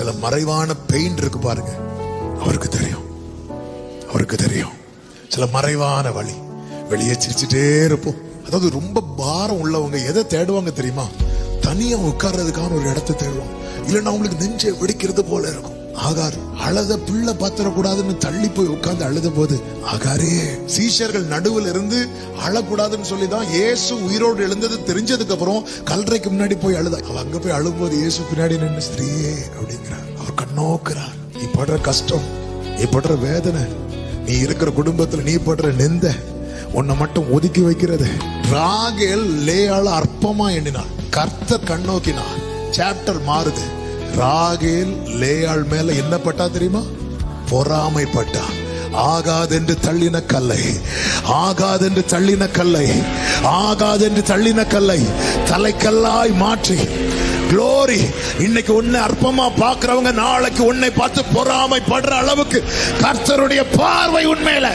இதுல மறைவான பெயின் இருக்கு பாருங்க, அவருக்கு தெரியும், அவருக்கு தெரியும். சில மறைவான வழி, வெளியே சிரிச்சுட்டே இருப்போம். அதாவது ரொம்ப பாரம் உள்ளவங்க எதை தேடுவாங்க தெரியுமா? தனியா உட்கார்றதுக்கான ஒரு இடத்தை தேடுவாங்க. இல்லைன்னா அவங்களுக்கு நெஞ்சை வெடிக்கிறது போல இருக்கும். ஆகார் அழுத பிள்ளை பாத்திரக்கூடாதுன்னு தள்ளி போய் உட்கார்ந்து அழுத போது, ஆகாரே சீஷர்கள் நடுவில் இருந்து அழக்கூடாதுன்னு சொல்லிதான் இயேசு உயிரோடு எழுந்தது தெரிஞ்சதுக்கு அப்புறம் கல்லறைக்கு முன்னாடி போய் அழுதா. அவ அங்க போய் அழும்போது இயேசு பின்னாடி நின்று ஸ்திரீயே அப்படிங்கிறார். அவர் கண்ணோக்குறார். நீ படுற கஷ்டம், நீ படுற வேதனை, நீ இருக்கிற குடும்பத்துல நீ படுற நெந்த, உன்னை மட்டும் ஒதுக்கி வைக்கிறது. ராகேல் லேயாள அற்பமா எண்ணினாள், கர்த்தர் கண்ணோக்கினார். சாப்டர் மாறுது. ராகேல் லேயாள் மேல என்ன பட்டா தெரியுமா? பொறாமைப்பட்டா. ஆகாதென்று தள்ளின கல்லை, ஆகாதென்று தள்ளின கல்லை, ஆகாதென்று தள்ளின கல்லை தலைக்கல்லாய் மாற்றி. குளோரி. இன்னைக்கு உன்னை அற்பமா பார்க்கிறவங்க நாளைக்கு உன்னை பார்த்து பொறாமைப்படுற அளவுக்கு கர்த்தருடைய பார்வை உண்மையில